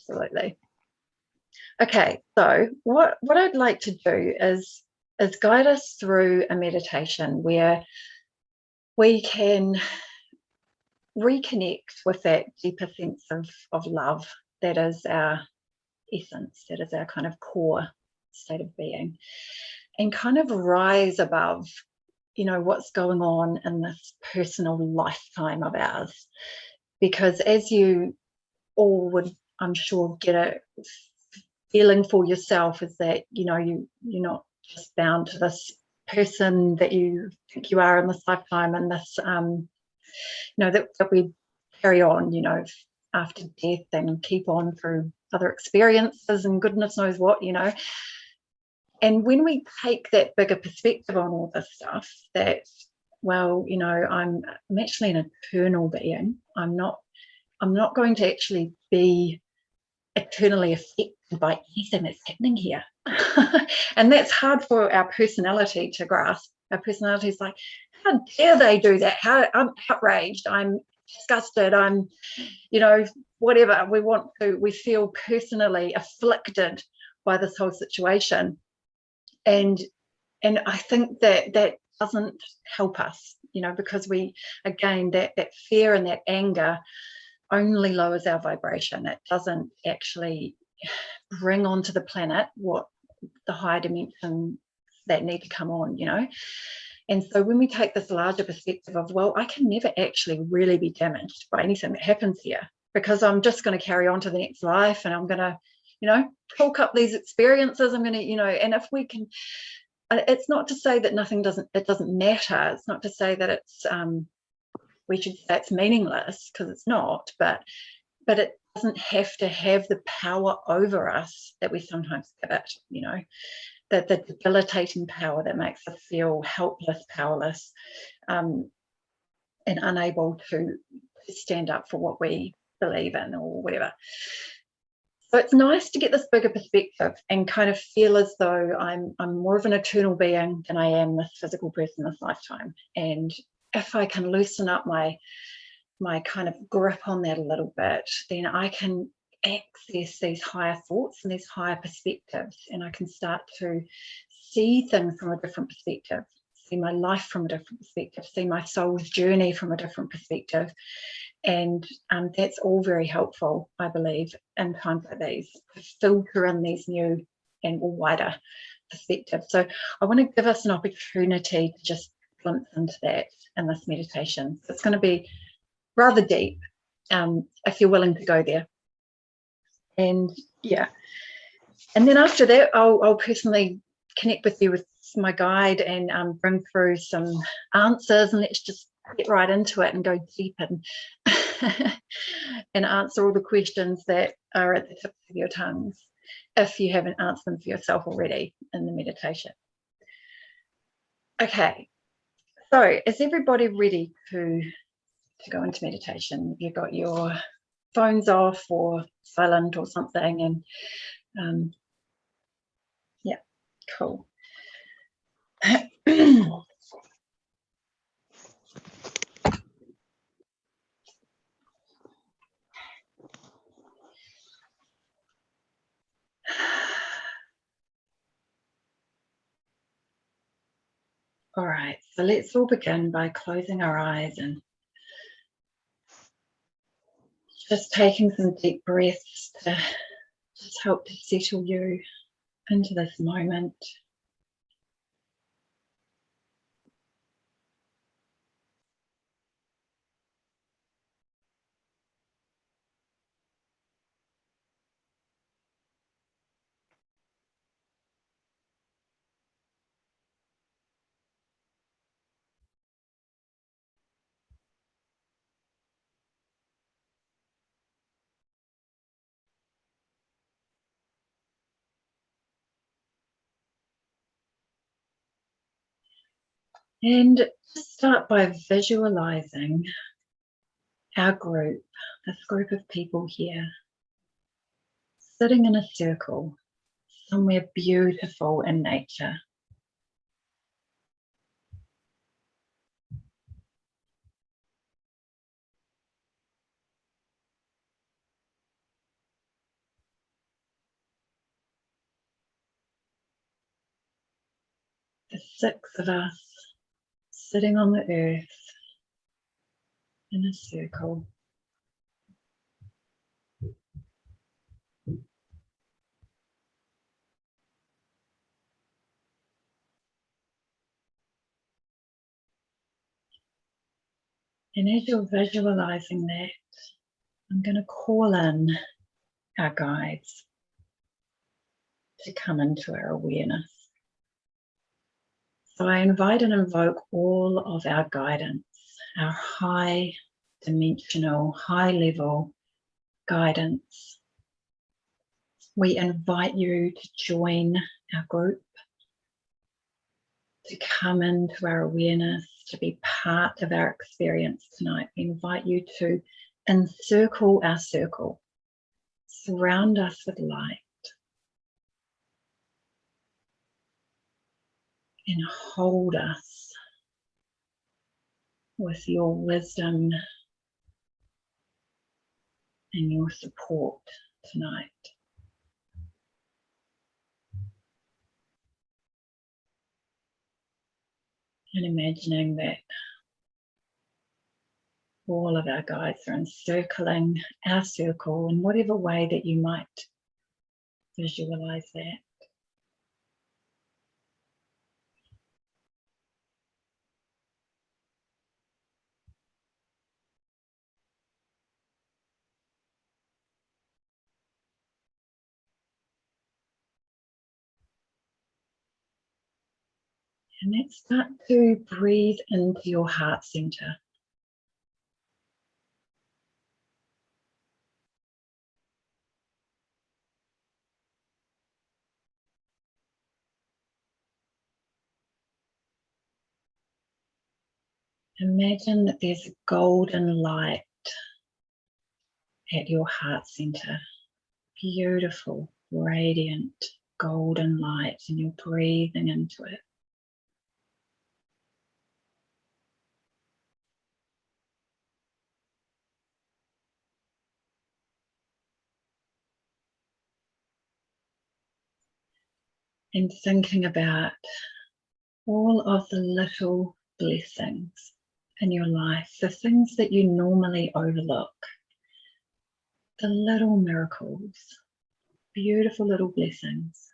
Absolutely. Okay, so what I'd like to do is guide us through a meditation where we can reconnect with that deeper sense of love that is our essence, that is our kind of core state of being, and kind of rise above, what's going on in this personal lifetime of ours. Because as you all would, I'm sure, get a feeling for yourself, is that, you're not just bound to this person that you think you are in this lifetime, and this, that we carry on, after death, and keep on through other experiences and goodness knows what, And when we take that bigger perspective on all this stuff, that, well, I'm actually an eternal being. I'm not going to actually be eternally affected by anything that's happening here. And that's hard for our personality to grasp. Our personality is like, how dare they do that? I'm outraged. I'm disgusted. I'm, whatever. We feel personally afflicted by this whole situation. And I think that doesn't help us, because we, again, that fear and that anger only lowers our vibration. It doesn't actually bring onto the planet what the higher dimensions that need to come on, And so when we take this larger perspective of, well, I can never actually really be damaged by anything that happens here, because I'm just going to carry on to the next life, and I'm going to, talk up these experiences. I'm going to, and if we can, it's not to say that it doesn't matter. It's not to say that it's, we should say it's meaningless, because it's not, but it doesn't have to have the power over us that we sometimes give it, that the debilitating power that makes us feel helpless, powerless, and unable to stand up for what we believe in or whatever. So it's nice to get this bigger perspective and kind of feel as though I'm more of an eternal being than I am this physical person this lifetime. And if I can loosen up my kind of grip on that a little bit, then I can access these higher thoughts and these higher perspectives, and I can start to see things from a different perspective, see my life from a different perspective, see my soul's journey from a different perspective. And that's all very helpful, I believe, in times like these, to filter in these new and wider perspectives. So I want to give us an opportunity to just glimpse into that in this meditation. So it's going to be rather deep, if you're willing to go there. And yeah, and then after that, I'll personally connect with you with my guide and bring through some answers, and let's just get right into it and go deep and and answer all the questions that are at the tips of your tongues, if you haven't answered them for yourself already in the meditation. Okay, so is everybody ready to go into meditation? You've got your phones off or silent or something, and yeah, cool. All right, so let's all begin by closing our eyes and just taking some deep breaths to just help to settle you into this moment. And just start by visualizing our group, this group of people here, sitting in a circle somewhere beautiful in nature. the 6 of us sitting on the earth in a circle. And as you're visualizing that, I'm going to call in our guides to come into our awareness. So I invite and invoke all of our guidance, our high dimensional, high level guidance. We invite you to join our group, to come into our awareness, to be part of our experience tonight. We invite you to encircle our circle, surround us with light, and hold us with your wisdom and your support tonight. And imagining that all of our guides are encircling our circle in whatever way that you might visualize that. And then start to breathe into your heart center. Imagine that there's a golden light at your heart center. Beautiful, radiant, golden light, and you're breathing into it. And thinking about all of the little blessings in your life, the things that you normally overlook, the little miracles, beautiful little blessings.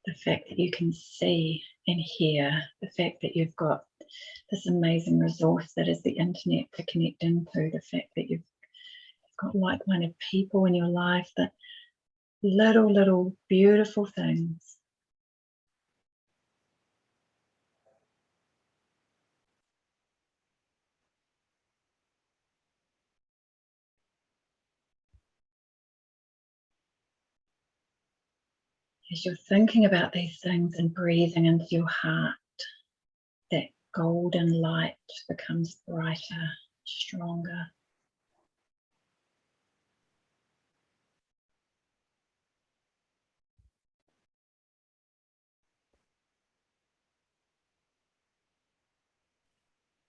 The fact that you can see and hear, the fact that you've got this amazing resource that is the internet to connect into, the fact that you've got like-minded people in your life, that little beautiful things. As you're thinking about these things and breathing into your heart, that golden light becomes brighter, stronger.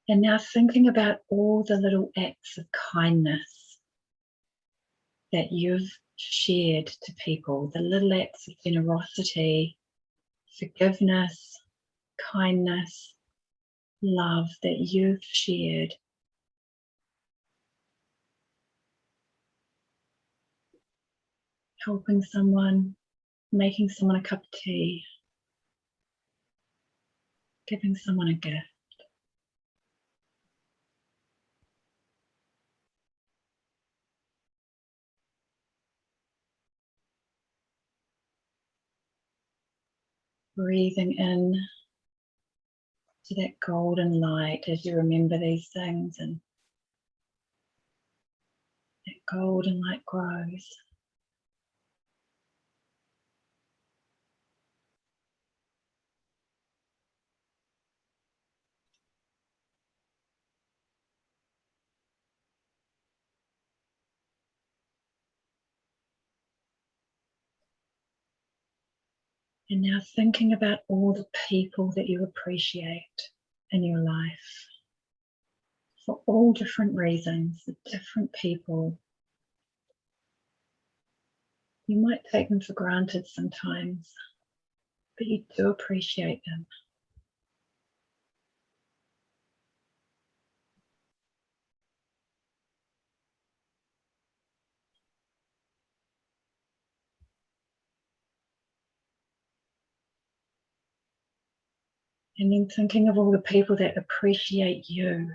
And now thinking about all the little acts of kindness that you've shared to people, the little acts of generosity, forgiveness, kindness, love that you've shared. Helping someone, making someone a cup of tea, giving someone a gift. Breathing in to that golden light as you remember these things, and that golden light grows. And now thinking about all the people that you appreciate in your life for all different reasons, the different people. You might take them for granted sometimes, but you do appreciate them. And then thinking of all the people that appreciate you.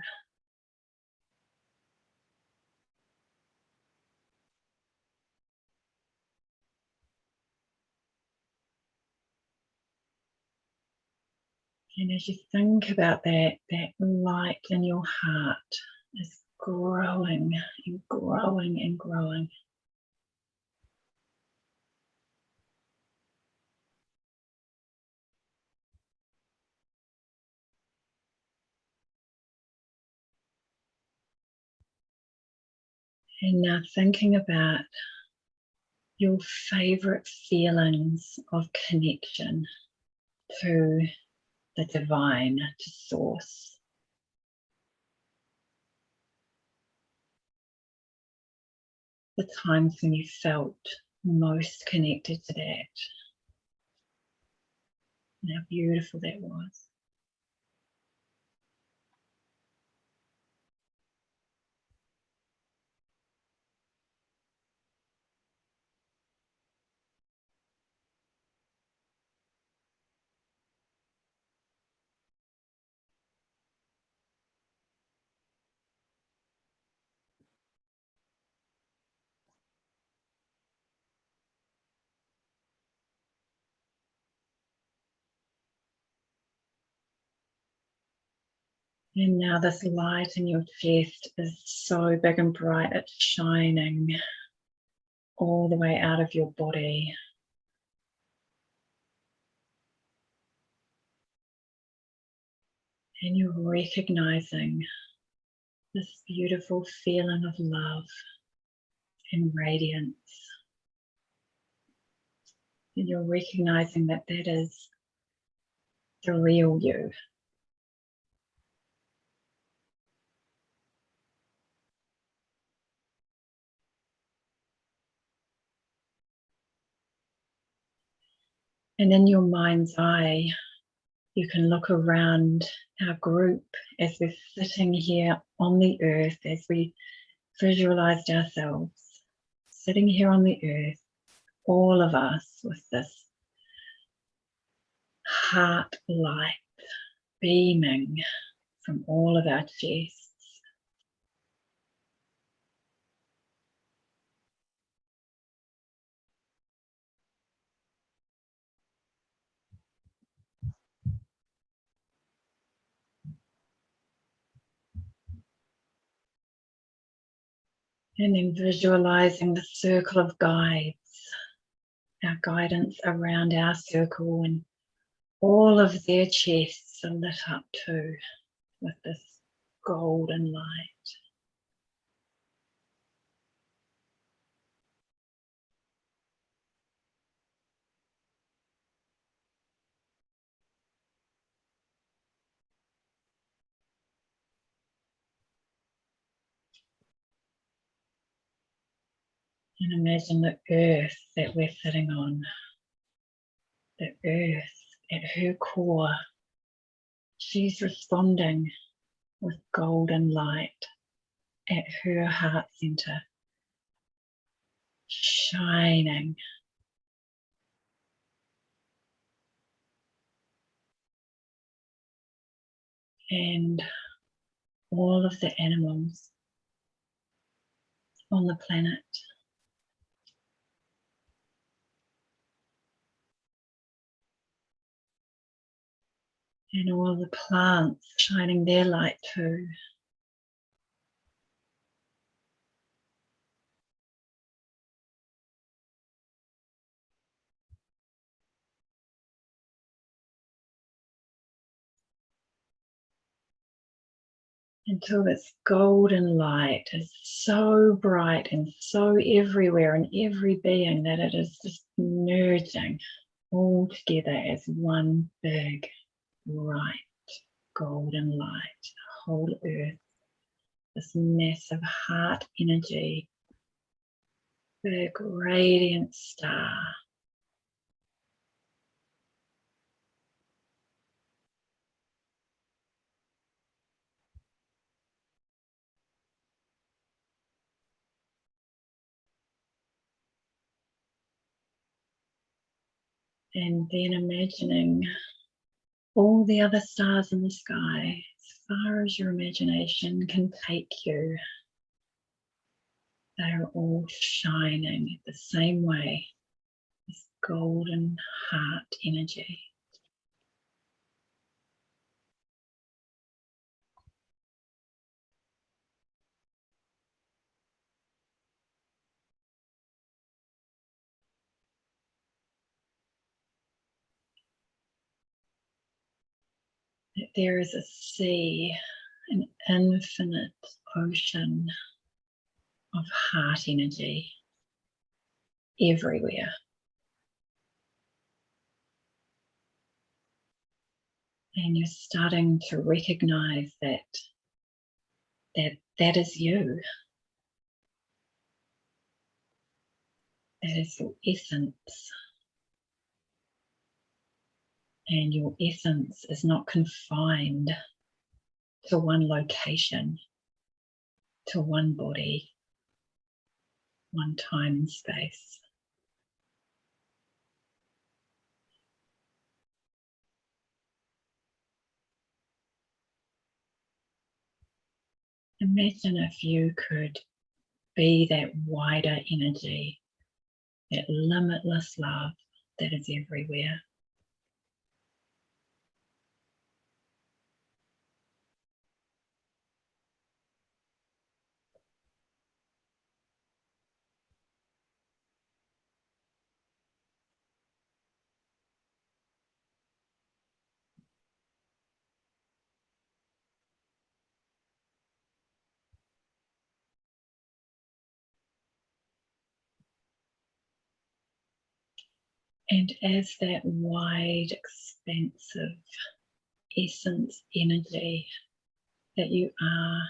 And as you think about that, that light in your heart is growing and growing and growing. And now thinking about your favorite feelings of connection to the divine, to source. The times when you felt most connected to that. And how beautiful that was. And now this light in your chest is so big and bright, it's shining all the way out of your body. And you're recognizing this beautiful feeling of love and radiance. And you're recognizing that that is the real you. And in your mind's eye, you can look around our group as we're sitting here on the earth, as we visualized ourselves sitting here on the earth, all of us with this heart light beaming from all of our chests. And then visualizing the circle of guides, our guidance around our circle, and all of their chests are lit up too with this golden light. And imagine the earth that we're sitting on, the earth at her core. She's responding with golden light at her heart center, shining. And all of the animals on the planet, and all the plants shining their light too. Until this golden light is so bright and so everywhere in every being that it is just merging all together as one big, bright, golden light. The whole earth, this massive heart energy, big radiant star. And then imagining all the other stars in the sky, as far as your imagination can take you. They are all shining the same way, this golden heart energy. That there is a sea, an infinite ocean of heart energy everywhere. And you're starting to recognize that is you. That is your essence. And your essence is not confined to one location, to one body, one time and space. Imagine if you could be that wider energy, that limitless love that is everywhere. And as that wide, expansive essence energy that you are,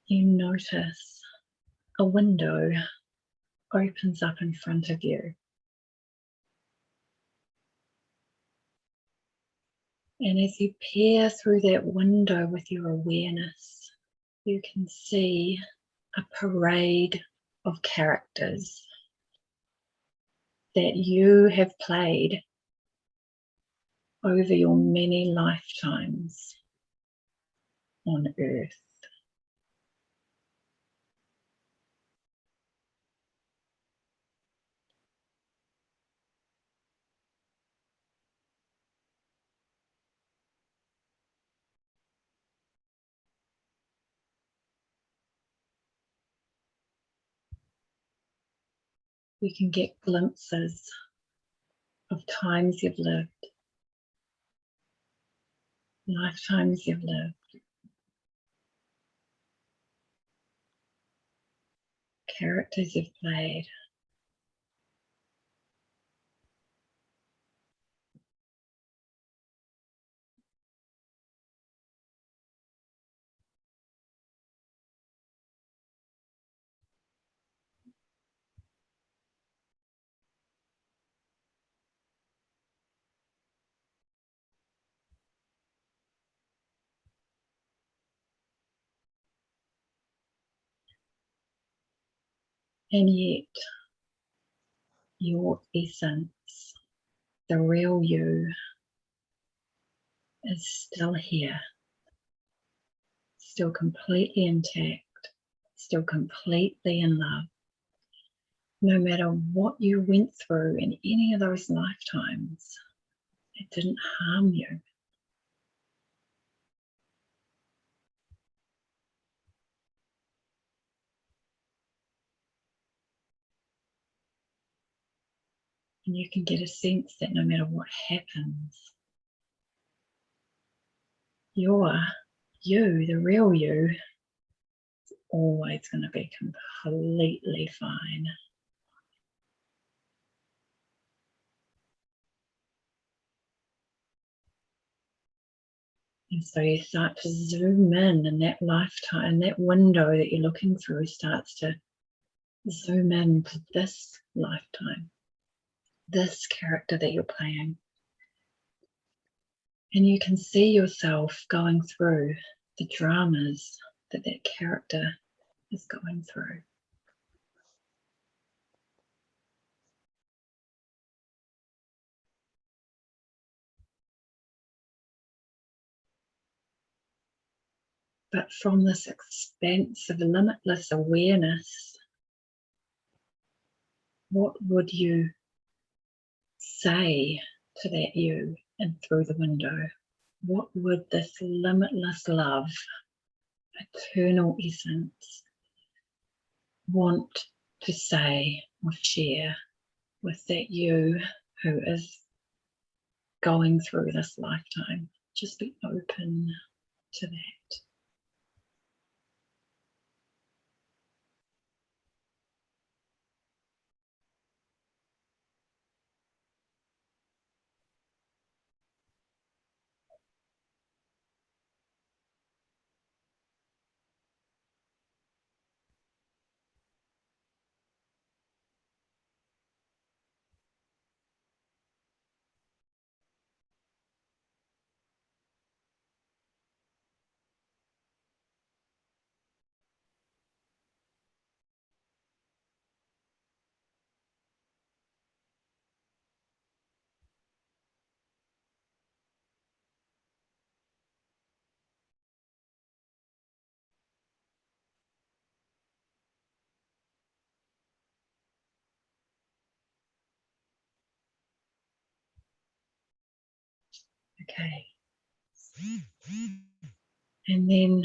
you notice a window opens up in front of you. And as you peer through that window with your awareness, you can see a parade of characters that you have played over your many lifetimes on Earth. You can get glimpses of times you've lived, lifetimes you've lived, characters you've played. And yet, your essence, the real you, is still here, still completely intact, still completely in love. No matter what you went through in any of those lifetimes, it didn't harm you. And you can get a sense that no matter what happens, you, the real you, is always going to be completely fine. And so you start to zoom in, and that lifetime, and that window that you're looking through starts to zoom in to this lifetime, this character that you're playing. And you can see yourself going through the dramas that that character is going through. But from this expanse of limitless awareness, what would you say to that you and through the window? What would this limitless love, eternal essence, want to say or share with that you who is going through this lifetime? Just be open to that. Okay. And then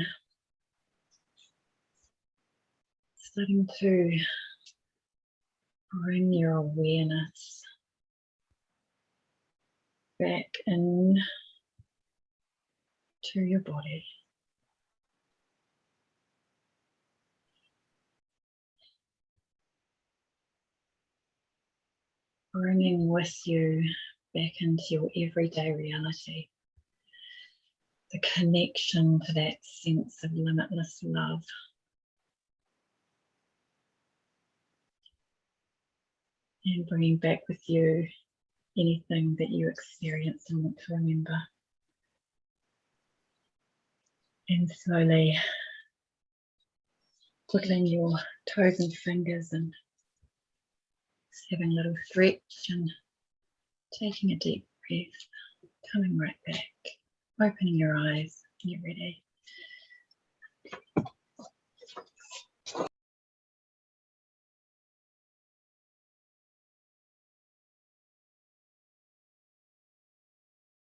starting to bring your awareness back in to your body. Bringing with you back into your everyday reality the connection to that sense of limitless love. And bringing back with you anything that you experience and want to remember. And slowly twiddling your toes and fingers and just having a little stretch and taking a deep breath, coming right back, opening your eyes when you're ready.